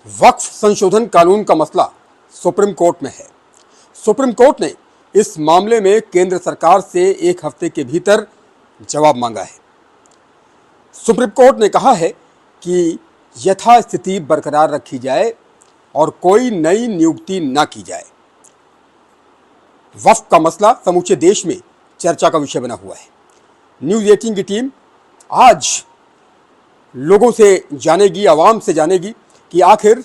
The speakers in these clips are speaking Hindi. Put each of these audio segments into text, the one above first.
वक्फ संशोधन कानून का मसला सुप्रीम कोर्ट में है। सुप्रीम कोर्ट ने इस मामले में केंद्र सरकार से एक हफ्ते के भीतर जवाब मांगा है। सुप्रीम कोर्ट ने कहा है कि यथास्थिति बरकरार रखी जाए और कोई नई नियुक्ति न की जाए। वक्फ का मसला समूचे देश में चर्चा का विषय बना हुआ है। न्यूज़ 18 की टीम आज लोगों से जानेगी, आवाम से जानेगी कि आखिर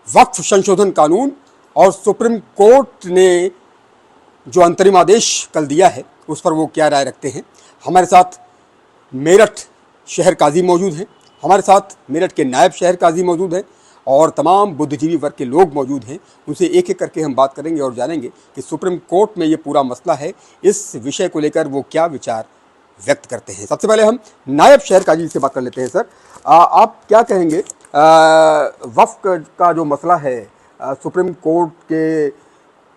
वक्फ संशोधन कानून और सुप्रीम कोर्ट ने जो अंतरिम आदेश कल दिया है उस पर वो क्या राय रखते हैं। हमारे साथ मेरठ शहर काजी मौजूद हैं, हमारे साथ मेरठ के नायब शहर काजी मौजूद हैं और तमाम बुद्धिजीवी वर्ग के लोग मौजूद हैं। उनसे एक एक करके हम बात करेंगे और जानेंगे कि सुप्रीम कोर्ट में ये पूरा मसला है, इस विषय को लेकर वो क्या विचार व्यक्त करते हैं। सबसे पहले हम नायब शहर काजी से बात कर लेते हैं। सर, आप क्या कहेंगे, वक्फ का जो मसला है सुप्रीम कोर्ट के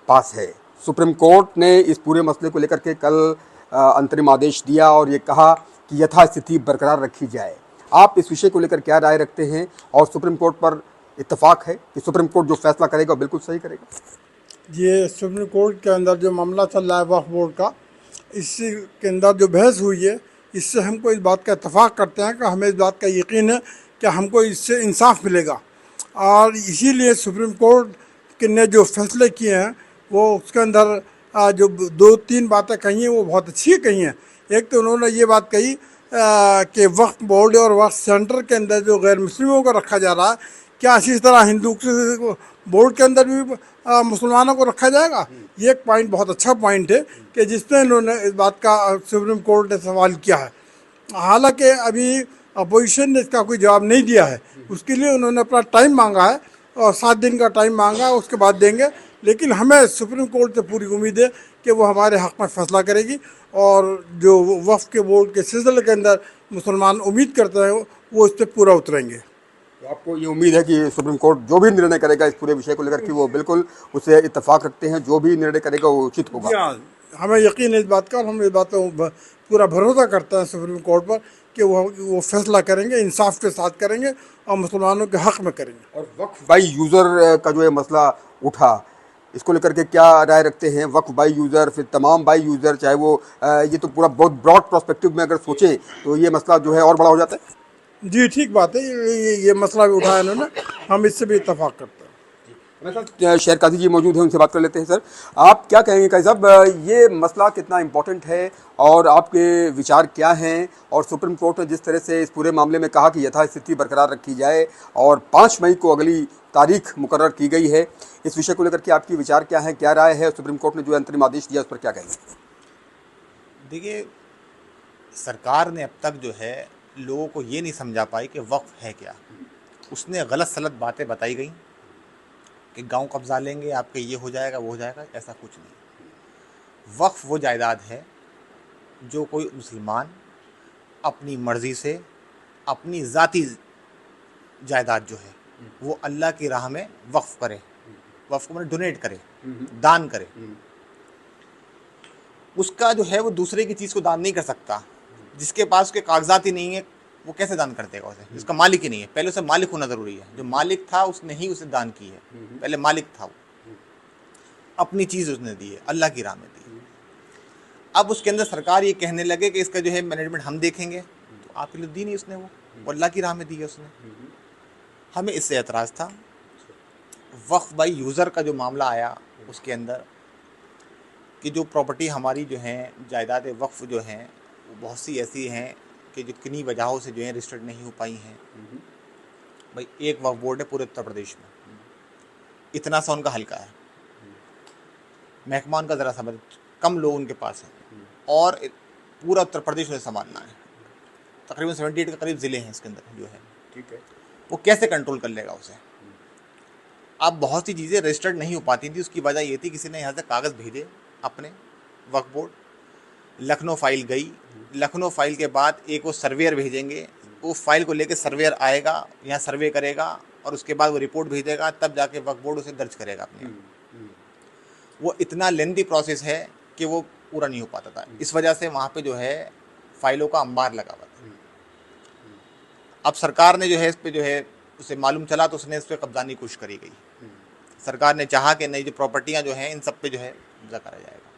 पास है। सुप्रीम कोर्ट ने इस पूरे मसले को लेकर के कल अंतरिम आदेश दिया और ये कहा कि यथास्थिति बरकरार रखी जाए। आप इस विषय को लेकर क्या राय रखते हैं और सुप्रीम कोर्ट पर इत्तेफाक है कि सुप्रीम कोर्ट जो फैसला करेगा वो बिल्कुल सही करेगा? ये सुप्रीम कोर्ट के अंदर जो मामला चल रहा है वक्फ बोर्ड का, इसी के अंदर जो बहस हुई है, इससे हमको इस बात का इत्तेफाक करते हैं कि हमें इस बात का यकीन है कि हमको इससे इंसाफ मिलेगा। और इसीलिए सुप्रीम कोर्ट ने जो फैसले किए हैं वो उसके अंदर जो दो तीन बातें कही हैं वो बहुत अच्छी कही हैं। एक तो उन्होंने ये बात कही कि वक्फ बोर्ड और वक्फ सेंटर के अंदर जो गैर मुस्लिमों को रखा जा रहा है, क्या इसी तरह हिंदू बोर्ड के अंदर भी मुसलमानों को रखा जाएगा। ये एक पॉइंट, बहुत अच्छा पॉइंट है कि जिसमें इन्होंने इस बात का सुप्रीम कोर्ट ने सवाल किया है। हालांकि अभी अपोजिशन ने इसका कोई जवाब नहीं दिया है, उसके लिए उन्होंने अपना टाइम मांगा है और 7 दिन का टाइम मांगा है, उसके बाद देंगे। लेकिन हमें सुप्रीम कोर्ट से पूरी उम्मीद है कि वो हमारे हक़ में फैसला करेगी और जो वक्फ के बोर्ड के सिलसिले के अंदर मुसलमान उम्मीद करते हैं वो इस पर पूरा उतरेंगे। तो आपको ये उम्मीद है कि सुप्रीम कोर्ट जो भी निर्णय करेगा इस पूरे विषय को लेकर कि वो बिल्कुल उससे इत्तेफाक रखते हैं, जो भी निर्णय करेगा वो उचित होगा? हाँ, हमें यकीन है इस बात का और हम इस बात पर पूरा भरोसा करते हैं सुप्रीम कोर्ट पर कि वो फैसला करेंगे, इंसाफ के साथ करेंगे और मुसलमानों के हक़ में करेंगे। और वक्फ बाई यूज़र का जो ये मसला उठा, इसको लेकर के क्या राय रखते हैं? वक्फ बाई यूज़र, फिर तमाम बाई यूज़र, चाहे वो ये तो पूरा बहुत ब्रॉड पर्सपेक्टिव में अगर सोचें तो ये मसला जो है और बड़ा हो जाता है। जी ठीक बात है, ये मसला भी उठाया इन्होंने, हम इससे भी इत्तेफाक करते हैं। हमारे साथ शहर काजी जी मौजूद हैं, उनसे बात कर लेते हैं। सर, आप क्या कहेंगे काजी साहब, ये मसला कितना इम्पोर्टेंट है और आपके विचार क्या हैं? और सुप्रीम कोर्ट ने जिस तरह से इस पूरे मामले में कहा कि यथास्थिति बरकरार रखी जाए और 5 मई को अगली तारीख मुकर्रर की गई है, इस विषय को लेकर के आपकी विचार क्या है, क्या राय है? सुप्रीम कोर्ट ने जो अंतरिम आदेश दिया उस पर क्या कहेंगे? देखिए, सरकार ने अब तक जो है लोगों को ये नहीं समझा पाई कि वक्फ है क्या। उसने गलत सलत बातें बताई गई कि गांव कब्जा लेंगे, आपके ये हो जाएगा, वो हो जाएगा। ऐसा कुछ नहीं। वक्फ वो जायदाद है जो कोई मुसलमान अपनी मर्ज़ी से अपनी ज़ाती जायदाद जो है वो अल्लाह की राह में वक्फ करे। वक्फ को मतलब डोनेट करे, दान करे। उसका जो है वो दूसरे की चीज़ को दान नहीं कर सकता। जिसके पास उसके कागजात ही नहीं है वो कैसे दान कर देगा उसे? जिसका मालिक ही नहीं है। पहले उसे मालिक होना ज़रूरी है। जो मालिक था उसने ही उसे दान की है। पहले मालिक था, वो अपनी चीज़ उसने दी है, अल्लाह की राह में दी। अब उसके अंदर सरकार ये कहने लगे कि इसका जो है मैनेजमेंट हम देखेंगे, तो आपके लिए दी नहीं उसने, वो अल्लाह की राह में दी है उसने। हमें इससे एतराज़ था। वक्फ बाई यूज़र का जो मामला आया उसके अंदर कि जो प्रॉपर्टी हमारी जो है जायदाद वक्फ जो हैं वो बहुत सी ऐसी हैं कि जो किन्हीं वजहों से जो है रजिस्टर्ड नहीं हो पाई हैं। भाई, एक वक्फ बोर्ड है पूरे उत्तर प्रदेश में, इतना सा उनका हल्का है, महकमा उनका ज़रा सा कम लोग उनके पास हैं और पूरा उत्तर प्रदेश उन्हें संभालना है। तकरीबन 78 के करीब ज़िले हैं इसके अंदर जो है। ठीक है, वो कैसे कंट्रोल कर लेगा उसे? अब बहुत सी चीज़ें रजिस्टर्ड नहीं हो पाती थी। उसकी वजह ये थी किसी ने यहाँ से कागज़ भेजे अपने वक्फ बोर्ड, लखनऊ फाइल गई, लखनऊ फाइल के बाद एक वो सर्वेयर भेजेंगे, वो फाइल को लेके सर्वेयर आएगा, यहाँ सर्वे करेगा और उसके बाद वो रिपोर्ट भेजेगा, तब जाके वक्फ बोर्ड उसे दर्ज करेगा अपने। वो इतना लेंथी प्रोसेस है कि वो पूरा नहीं हो पाता था। इस वजह से वहाँ पे जो है फाइलों का अंबार लगा हुआ था। अब सरकार ने जो है इस पर जो है उसे मालूम चला तो उसने इस पर कब्जा नहीं कोशिश करी गई। सरकार ने चाहा कि नहीं, जो प्रॉपर्टियां जो हैं इन सब पे जो है कब्जा करा जाएगा।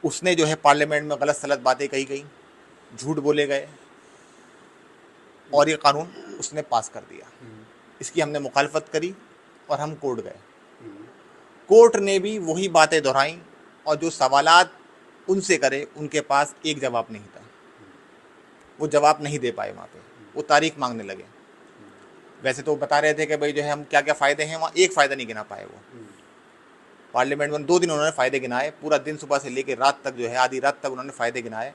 उसने जो है पार्लियामेंट में गलत सलत बातें कही गई, झूठ बोले गए, और ये कानून उसने पास कर दिया। इसकी हमने मुखालफत करी और हम कोर्ट गए। कोर्ट ने भी वही बातें दोहराई, और जो सवालात उनसे करे उनके पास एक जवाब नहीं था। वो जवाब नहीं दे पाए वहाँ पे, वो तारीख मांगने लगे। वैसे तो बता रहे थे कि भाई जो है हम क्या क्या फ़ायदे हैं, वहाँ एक फ़ायदा नहीं गिना पाए वो। पार्लियामेंट में 2 दिन उन्होंने फ़ायदे गिनाए, पूरा दिन सुबह से लेकर रात तक जो है आधी रात तक उन्होंने फ़ायदे गिनाए,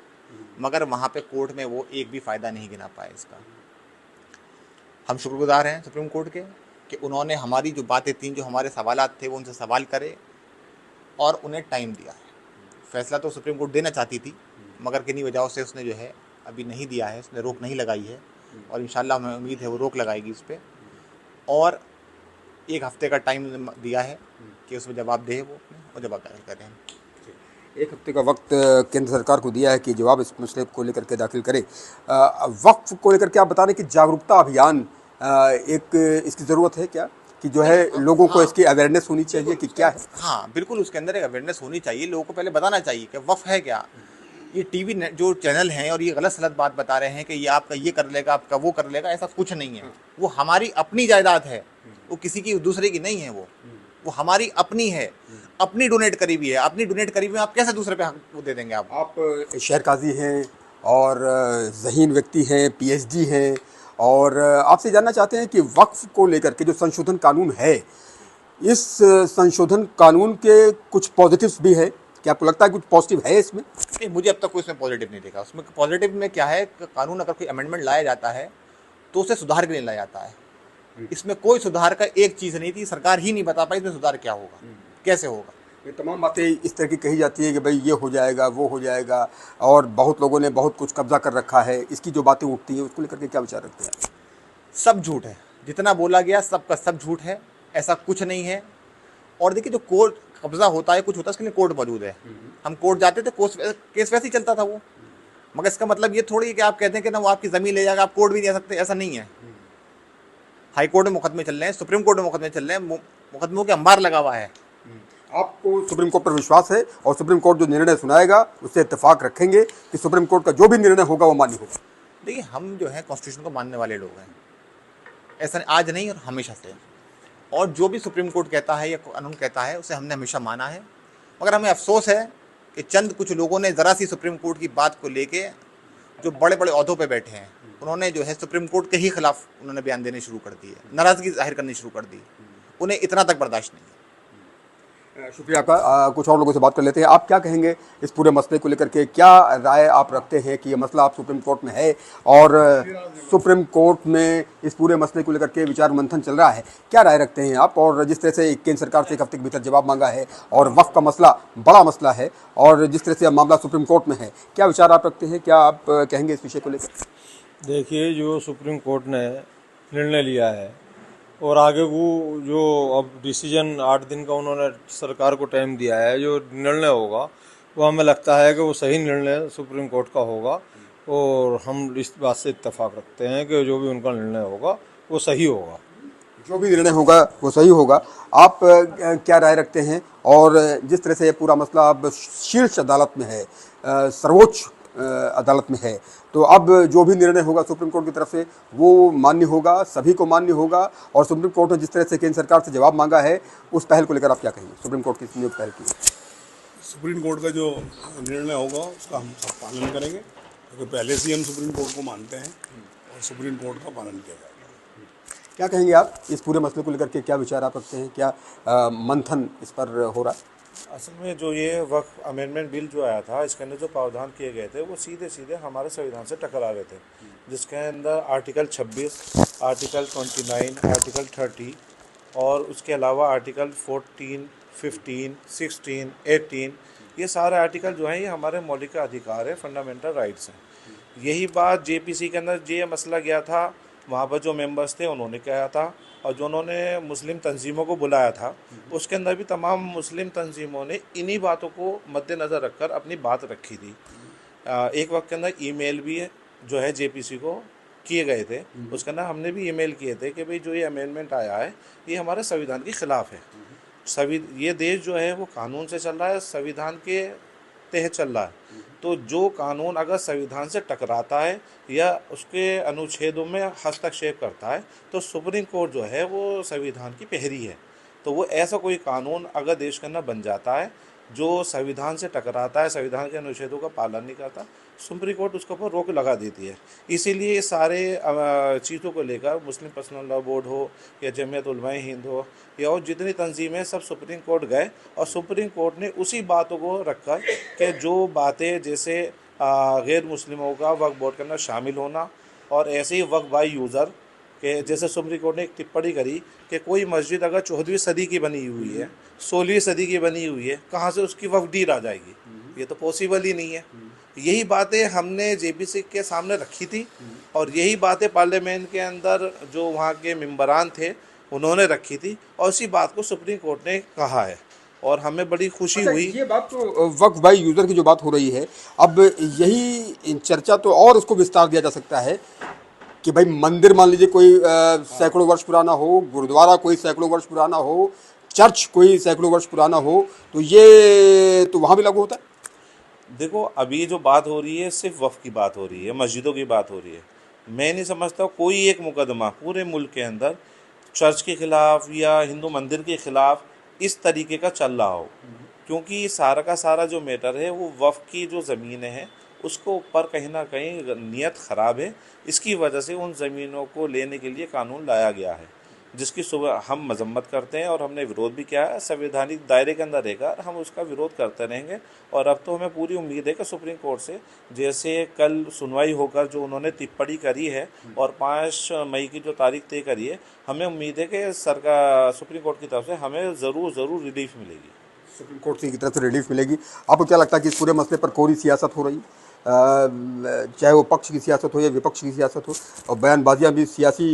मगर वहाँ पे कोर्ट में वो एक भी फ़ायदा नहीं गिना पाए इसका। हम शुक्रगुजार हैं सुप्रीम कोर्ट के कि उन्होंने हमारी जो बातें थीं, जो हमारे सवालात थे, वो उनसे सवाल करे और उन्हें टाइम दिया है। फैसला तो सुप्रीम कोर्ट देना चाहती थी, मगर किन्हीं वजहों से उसने जो है अभी नहीं दिया है, उसने रोक नहीं लगाई है, और इंशाल्लाह हमें उम्मीद है वो रोक लगाएगी इस पर, और 1 हफ्ते का टाइम दिया है कि उसमें जवाब दे वो अपने, और जवाब दाखिल करें। 1 हफ्ते का वक्त केंद्र सरकार को दिया है कि जवाब इस मसले को लेकर के दाखिल करे। वक्फ को लेकर के आप बता रहे कि जागरूकता अभियान एक इसकी ज़रूरत है क्या, कि जो है लोगों को इसकी अवेयरनेस होनी चाहिए कि क्या है? हाँ बिल्कुल, उसके अंदर एक अवेयरनेस होनी चाहिए। लोगों को पहले बताना चाहिए कि वक्फ है क्या। ये टीवी जो चैनल हैं और ये गलत सलत बात बता रहे हैं कि ये आपका ये कर लेगा, आपका वो कर लेगा, ऐसा कुछ नहीं है। वो हमारी अपनी जायदाद है, वो किसी की दूसरे की नहीं है। वो हमारी अपनी है, अपनी डोनेट करी हुई है। अपनी डोनेट करी हुई है, आप कैसे दूसरे पे हक वो दे देंगे? आप शहर काजी हैं और ज़हीन व्यक्ति हैं, पीएचडी हैं, और आपसे जानना चाहते हैं कि वक्फ को लेकर के जो संशोधन कानून है, इस संशोधन कानून के कुछ पॉजिटिव्स भी है क्या? आपको लगता है कुछ पॉजिटिव है इसमें? नहीं, मुझे अब तक कोई इसमें पॉजिटिव नहीं देखा। उसमें पॉजिटिव में क्या है कि कानून अगर कोई अमेंडमेंट लाया जाता है तो उसे सुधार के लिए लाया जाता है। इसमें कोई सुधार का एक चीज़ नहीं थी, सरकार ही नहीं बता पाई इसमें सुधार क्या होगा, कैसे होगा। ये तमाम बातें इस तरह की कही जाती है कि भाई ये हो जाएगा, वो हो जाएगा, और बहुत लोगों ने बहुत कुछ कब्जा कर रखा है। इसकी जो बातें उठती हैं उसको लेकर के क्या विचार रखते हैं? सब झूठ है, जितना बोला गया सब का सब झूठ है, ऐसा कुछ नहीं है। और देखिए, जो कोर्ट कब्जा होता है, कुछ होता है, उसके लिए कोर्ट मौजूद है। हम कोर्ट जाते थे, केस वैसे ही चलता था वो। मगर इसका मतलब ये थोड़ी है कि आप कहते हैं कि ना वो आपकी ज़मीन ले जाएगा, आप कोर्ट भी नहीं जा सकते, ऐसा नहीं है। हाई कोर्ट में मुकदमे चल रहे हैं, सुप्रीम कोर्ट में मुकदमे चल रहे हैं, मुकदमों के अंबार लगा हुआ है। आपको सुप्रीम कोर्ट पर विश्वास है, और सुप्रीम कोर्ट जो निर्णय सुनाएगा उससे इत्तेफाक रखेंगे कि सुप्रीम कोर्ट का जो भी निर्णय होगा वो मान्य होगा? देखिए, हम जो है कॉन्स्टिट्यूशन को मानने वाले लोग हैं, ऐसा आज नहीं और हमेशा से। और जो भी सुप्रीम कोर्ट कहता है या कानून कहता है उसे हमने हमेशा माना है। मगर हमें अफसोस है कि चंद कुछ लोगों ने ज़रा सी सुप्रीम कोर्ट की बात को लेके, जो बड़े बड़े ओहदों पे बैठे हैं, उन्होंने जो है सुप्रीम कोर्ट के ही खिलाफ उन्होंने बयान देने शुरू कर दिए, नाराज़गी जाहिर करनी शुरू कर दी। उन्हें इतना तक बर्दाश्त नहीं है। शुक्रिया आपका। कुछ और लोगों से बात कर लेते हैं। आप क्या कहेंगे इस पूरे मसले को लेकर के? क्या राय आप रखते हैं कि ये मसला आप सुप्रीम कोर्ट में है, और सुप्रीम कोर्ट में इस पूरे मसले को लेकर के विचार मंथन चल रहा है? क्या राय रखते हैं आप? और जिस तरह से केंद्र सरकार से 1 हफ्ते के भीतर जवाब मांगा है, और वक्फ का मसला बड़ा मसला है, और जिस तरह से मामला सुप्रीम कोर्ट में है, क्या विचार आप रखते हैं? क्या आप कहेंगे इस विषय को लेकर? देखिए, जो सुप्रीम कोर्ट ने निर्णय लिया है, और आगे वो जो अब डिसीजन 8 दिन का उन्होंने सरकार को टाइम दिया है, जो निर्णय होगा वो हमें लगता है कि वो सही निर्णय सुप्रीम कोर्ट का होगा, और हम इस बात से इत्तेफाक रखते हैं कि जो भी उनका निर्णय होगा वो सही होगा। जो भी निर्णय होगा वो सही होगा। आप क्या राय रखते हैं? और जिस तरह से ये पूरा मसला अब शीर्ष अदालत में है, सर्वोच्च अदालत में है, तो अब जो भी निर्णय होगा सुप्रीम कोर्ट की तरफ से वो मान्य होगा, सभी को मान्य होगा। और सुप्रीम कोर्ट ने जिस तरह से केंद्र सरकार से जवाब मांगा है, उस पहल को लेकर आप क्या कहेंगे? सुप्रीम कोर्ट की नियुक्त पहल की सुप्रीम कोर्ट का जो निर्णय होगा उसका हम सब पालन करेंगे, क्योंकि पहले से ही हम सुप्रीम कोर्ट को मानते हैं और सुप्रीम कोर्ट का पालन किया जाएगा। क्या कहेंगे आप इस पूरे मसले को लेकर के? क्या विचार आप रखते हैं? क्या मंथन इस पर हो रहा है? असल में जो ये वक्फ अमेंडमेंट बिल जो आया था, इसके अंदर जो प्रावधान किए गए थे वो सीधे सीधे हमारे संविधान से टकरा रहे थे, जिसके अंदर आर्टिकल 26, आर्टिकल 29, आर्टिकल 30 और उसके अलावा आर्टिकल 14, 15, 16, 18, ये सारे आर्टिकल जो हैं ये हमारे मौलिक अधिकार है, फंडामेंटल राइट्स हैं। यही बात जेपीसी के अंदर ये मसला गया था, वहाँ पर जो मेंबर्स थे उन्होंने कहा था, और जो उन्होंने मुस्लिम तंजीमों को बुलाया था उसके अंदर भी तमाम मुस्लिम तंजीमों ने इन्हीं बातों को मद्देनज़र रखकर अपनी बात रखी थी। एक वक्त के अंदर ईमेल भी है जो है जेपीसी को किए गए थे उसके अंदर हमने भी ईमेल किए थे कि भाई जो ये अमेंडमेंट आया है ये हमारे संविधान के खिलाफ है। ये देश जो है वो कानून से चल रहा है, संविधान के तहत चल रहा है। तो जो कानून अगर संविधान से टकराता है या उसके अनुच्छेदों में हस्तक्षेप करता है तो सुप्रीम कोर्ट जो है वो संविधान की पहरी है। तो वो ऐसा कोई कानून अगर देश के अंदर बन जाता है जो संविधान से टकराता है, संविधान के अनुच्छेदों का पालन नहीं करता, सुप्रीम कोर्ट उसके ऊपर रोक लगा देती है। इसीलिए ये सारे चीज़ों को लेकर मुस्लिम पर्सनल लॉ बोर्ड हो या जमीयत उलमाए हिंद हो या और जितनी तंजीमें सब सुप्रीम कोर्ट गए और सुप्रीम कोर्ट ने उसी बातों को रखा कि जो बातें जैसे गैर मुस्लिमों का वक्फ बोर्ड के अंदर शामिल होना और ऐसे ही वक्फ बाय यूज़र कि जैसे सुप्रीम कोर्ट ने एक टिप्पणी करी कि कोई मस्जिद अगर 14वीं सदी की बनी हुई है, 16वीं सदी की बनी हुई है, कहाँ से उसकी वक्फ डीड आ जाएगी? ये तो पॉसिबल ही नहीं है। यही बातें हमने जेपीसी के सामने रखी थी और यही बातें पार्लियामेंट के अंदर जो वहाँ के मेंबरान थे उन्होंने रखी थी और इसी बात को सुप्रीम कोर्ट ने कहा है और हमें बड़ी खुशी हुई। ये बात तो वक्फ बाय यूज़र की जो बात हो रही है, अब यही चर्चा तो और उसको विस्तार दिया जा सकता है कि भाई मंदिर मान लीजिए कोई सैकड़ों वर्ष पुराना हो, गुरुद्वारा कोई सैकड़ों वर्ष पुराना हो, चर्च कोई सैकड़ों वर्ष पुराना हो, तो ये तो वहाँ भी लागू होता है। देखो अभी जो बात हो रही है सिर्फ वक्फ की बात हो रही है, मस्जिदों की बात हो रही है। मैं नहीं समझता कोई एक मुकदमा पूरे मुल्क के अंदर चर्च के ख़िलाफ़ या हिंदू मंदिर के ख़िलाफ़ इस तरीके का चल रहा हो, क्योंकि सारा का सारा जो मैटर है वो वक्फ की जो ज़मीनें हैं उसको ऊपर कहीं ना कहीं नीयत ख़राब है। इसकी वजह से उन ज़मीनों को लेने के लिए कानून लाया गया है जिसकी सुबह हम मजम्मत करते हैं और हमने विरोध भी किया है। संवैधानिक दायरे के अंदर रहकर हम उसका विरोध करते रहेंगे और अब तो हमें पूरी उम्मीद है कि सुप्रीम कोर्ट से जैसे कल सुनवाई होकर जो उन्होंने टिप्पणी करी है और 5 मई की जो तारीख तय करी है, हमें उम्मीद है कि सरकार सुप्रीम कोर्ट की तरफ से हमें ज़रूर रिलीफ मिलेगी। सुप्रीम कोर्ट की तरफ से रिलीफ मिलेगी। आपको क्या लगता है कि इस पूरे मसले पर कोरी सियासत हो रही, चाहे वो पक्ष की सियासत हो या विपक्ष की सियासत हो, और बयानबाजियाँ भी सियासी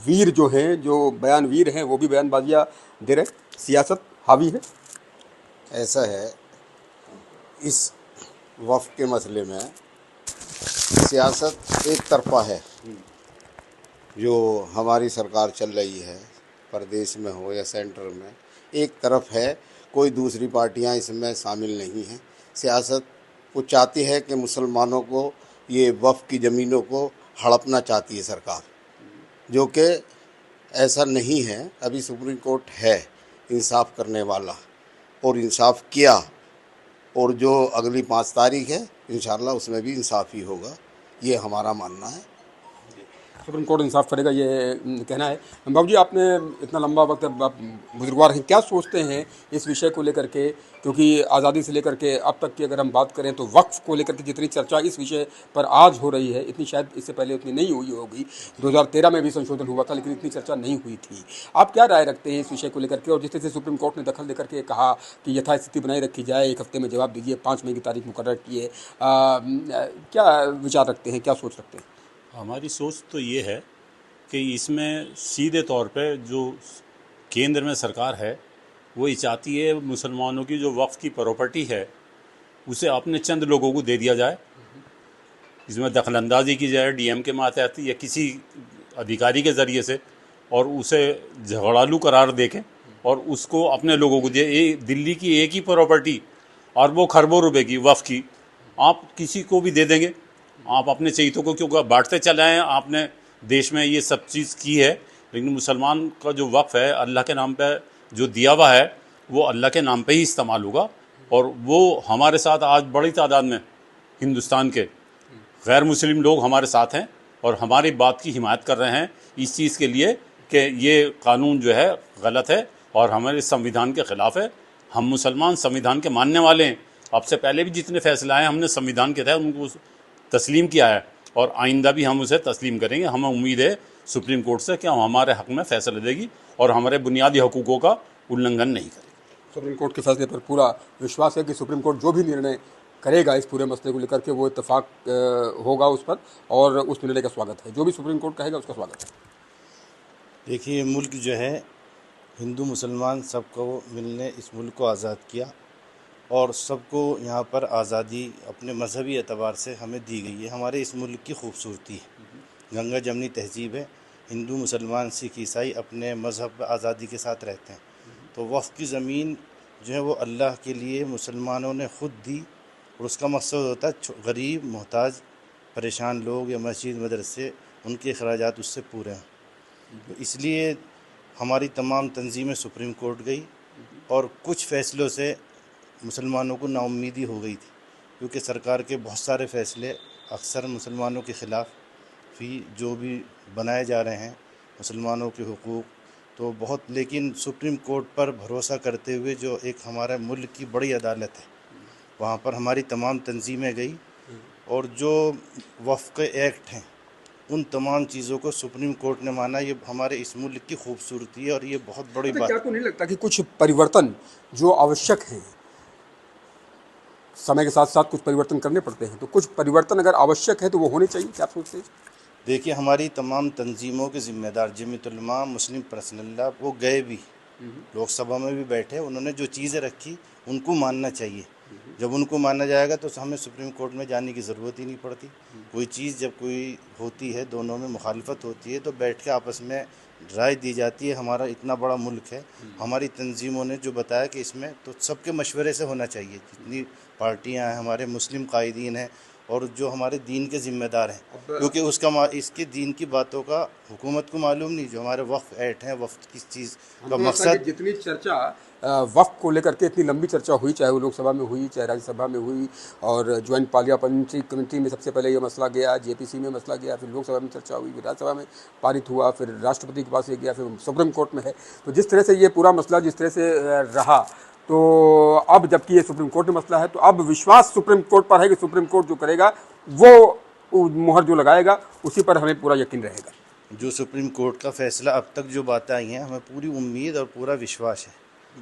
वीर जो हैं, जो बयानवीर हैं, वो भी बयानबाजियाँ दे रहे, सियासत हावी है? ऐसा है, इस वफ़ के मसले में सियासत एक तरफा है। जो हमारी सरकार चल रही है, प्रदेश में हो या सेंटर में, एक तरफ है, कोई दूसरी पार्टियां इसमें शामिल नहीं हैं। सियासत वो चाहती है कि मुसलमानों को ये वफ़ की ज़मीनों को हड़पना चाहती है सरकार, जो कि ऐसा नहीं है। अभी सुप्रीम कोर्ट है इंसाफ करने वाला और इंसाफ किया, और जो अगली 5 तारीख है इंशाल्लाह उसमें भी इंसाफ ही होगा, ये हमारा मानना है। सुप्रीम कोर्ट इंसाफ करेगा, ये कहना है। बाबू जी, आपने इतना लंबा वक्त बुजुर्गवार हैं, क्या सोचते हैं इस विषय को लेकर के? क्योंकि आज़ादी से लेकर के अब तक की अगर हम बात करें तो वक्फ को लेकर के जितनी चर्चा इस विषय पर आज हो रही है, इतनी शायद इससे पहले उतनी नहीं हुई होगी। 2013 में भी संशोधन हुआ था लेकिन इतनी चर्चा नहीं हुई थी। आप क्या राय रखते हैं इस विषय को लेकर के? और जिस तरह से सुप्रीम कोर्ट ने दखल देकर के कहा कि यथास्थिति बनाए रखी जाए, 1 हफ्ते में जवाब दीजिए, 5 मई की तारीख मुकर्रर की है, क्या विचार रखते हैं, क्या सोच रखते हैं? हमारी सोच तो ये है कि इसमें सीधे तौर पे जो केंद्र में सरकार है वो ये चाहती है मुसलमानों की जो वक्फ की प्रॉपर्टी है उसे अपने चंद लोगों को दे दिया जाए, इसमें दखलंदाजी की जाए डीएम के मातहत या किसी अधिकारी के ज़रिए से, और उसे झगड़ालू करार देके और उसको अपने लोगों को दिए। दिल्ली की एक ही प्रॉपर्टी अरबों खरबों रुपए की वक्फ की आप किसी को भी दे देंगे, आप अपने चहीतों को क्यों बांटते चले आए? आपने देश में ये सब चीज़ की है, लेकिन मुसलमान का जो वक्फ है अल्लाह के नाम पे जो दिया हुआ है वो अल्लाह के नाम पे ही इस्तेमाल होगा। और वो हमारे साथ आज बड़ी तादाद में हिंदुस्तान के गैर मुस्लिम लोग हमारे साथ हैं और हमारी बात की हिमायत कर रहे हैं इस चीज़ के लिए कि ये कानून जो है गलत है और हमारे संविधान के ख़िलाफ़ है। हम मुसलमान संविधान के मानने वाले हैं, अब से पहले भी जितने फैसले आए हमने संविधान के तहत उनको तस्लीम किया है और आइंदा भी हम उसे तस्लीम करेंगे। हमें उम्मीद है सुप्रीम कोर्ट से कि हमारे हक़ में फ़ैसला देगी और हमारे बुनियादी हकूक़ों का उल्लंघन नहीं करेगी। सुप्रीम कोर्ट के फैसले पर पूरा विश्वास है कि सुप्रीम कोर्ट जो भी निर्णय करेगा इस पूरे मसले को लेकर के वो इत्तेफाक होगा उस पर, और उस निर्णय का स्वागत है। जो भी सुप्रीम कोर्ट कहेगा उसका स्वागत है। देखिए, मुल्क जो है हिंदू मुसलमान सबको मिलने इस मुल्क को आज़ाद किया और सबको यहाँ पर आज़ादी अपने मजहबी एतबार से हमें दी गई है। हमारे इस मुल्क की खूबसूरती है। गंगा जमनी तहजीब है। हिंदू मुसलमान सिख ईसाई अपने मज़हब आज़ादी के साथ रहते हैं। तो वक्फ़ की ज़मीन जो है वो अल्लाह के लिए मुसलमानों ने ख़ुद दी और उसका मकसद होता है गरीब मोहताज परेशान लोग या मस्जिद मदरसे उनके अखराजात उससे पूरे हैं। तो इसलिए हमारी तमाम तंजीमें सुप्रीम कोर्ट गई और कुछ फ़ैसलों से मुसलमानों को नाउम्मीदी हो गई थी, क्योंकि सरकार के बहुत सारे फ़ैसले अक्सर मुसलमानों के ख़िलाफ़ भी जो भी बनाए जा रहे हैं मुसलमानों के हुकूक़, तो बहुत, लेकिन सुप्रीम कोर्ट पर भरोसा करते हुए जो एक हमारे मुल्क की बड़ी अदालत है वहाँ पर हमारी तमाम तंजीमें गई और जो वफ़्क़ के एक्ट हैं उन तमाम चीज़ों को सुप्रीम कोर्ट ने माना। ये हमारे इस मुल्क की खूबसूरती है और ये बहुत बड़ी बात क्या तो नहीं लगता कि कुछ परिवर्तन जो आवश्यक हैं, समय के साथ साथ कुछ परिवर्तन करने पड़ते हैं, तो कुछ परिवर्तन अगर आवश्यक है तो वो होने चाहिए, क्या आप सोचते हैं? देखिए, हमारी तमाम तंजीमों के ज़िम्मेदार जमीयतुल उलमा मुस्लिम पर्सनल्ला वो गए भी, लोकसभा में भी बैठे, उन्होंने जो चीज़ें रखी उनको मानना चाहिए। जब उनको माना जाएगा तो हमें सुप्रीम कोर्ट में जाने की ज़रूरत ही नहीं पड़ती। कोई चीज़ जब कोई होती है, दोनों में मुखालफत होती है, तो बैठ के आपस में राय दी जाती है। हमारा इतना बड़ा मुल्क है, हमारी तंजीमों ने जो बताया कि इसमें तो सबके मशवरे से होना चाहिए। जितनी पार्टियां हैं, हमारे मुस्लिम कायदीन हैं और जो हमारे दीन के ज़िम्मेदार हैं, क्योंकि इसके दीन की बातों का हुकूमत को मालूम नहीं। जो हमारे वक्फ एक्ट हैं, वक्फ किस चीज़ का मकसद, जितनी चर्चा वक्फ को लेकर के इतनी लंबी चर्चा हुई, चाहे वो लोकसभा में हुई चाहे राज्यसभा में हुई, और ज्वाइंट पार्लियामेंट्री कमेटी में सबसे पहले ये मसला गया, जेपीसी में मसला गया, फिर लोकसभा में चर्चा हुई, फिर राज्यसभा में पारित हुआ, फिर राष्ट्रपति के पास ये गया, फिर सुप्रीम कोर्ट में है। तो जिस तरह से ये पूरा मसला जिस तरह से रहा, तो अब जबकि ये सुप्रीम कोर्ट में मसला है, तो अब विश्वास सुप्रीम कोर्ट पर है कि सुप्रीम कोर्ट जो करेगा वो मुहर जो लगाएगा उसी पर हमें पूरा यकीन रहेगा। जो सुप्रीम कोर्ट का फ़ैसला अब तक जो बातें आई हैं, हमें पूरी उम्मीद और पूरा विश्वास है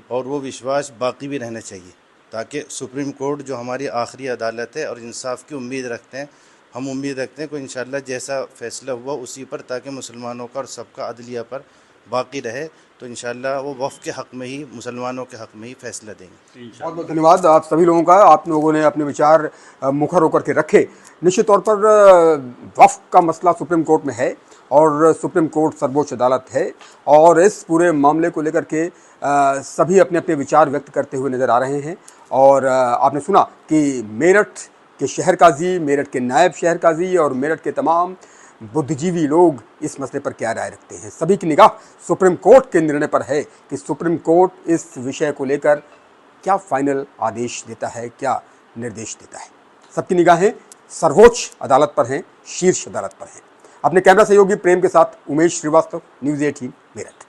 और वो विश्वास बाकी भी रहना चाहिए, ताकि सुप्रीम कोर्ट जो हमारी आखिरी अदालत है और इंसाफ की उम्मीद रखते हैं, हम उम्मीद रखते हैं कि इंशाअल्लाह जैसा फ़ैसला हुआ उसी पर, ताकि मुसलमानों का और सबका अदलिया पर बाकी रहे, तो इंशाअल्लाह वो वफ़्क़ के हक़ में ही, मुसलमानों के हक़ में ही फ़ैसला देंगे। बहुत बहुत धन्यवाद आप सभी लोगों का, आप लोगों ने अपने विचार मुखर होकर के रखे। निश्चित तौर पर वक्फ का मसला सुप्रीम कोर्ट में है और सुप्रीम कोर्ट सर्वोच्च अदालत है और इस पूरे मामले को लेकर के सभी अपने अपने विचार व्यक्त करते हुए नज़र आ रहे हैं। और आपने सुना कि मेरठ के शहर काजी, मेरठ के नायब शहर काजी और मेरठ के तमाम बुद्धिजीवी लोग इस मसले पर क्या राय रखते हैं। सभी की निगाह सुप्रीम कोर्ट के निर्णय पर है कि सुप्रीम कोर्ट इस विषय को लेकर क्या फाइनल आदेश देता है, क्या निर्देश देता है। सबकी निगाहें सर्वोच्च अदालत पर हैं, शीर्ष अदालत पर हैं। अपने कैमरा सहयोगी प्रेम के साथ उमेश श्रीवास्तव, न्यूज़ 18 मेरठ।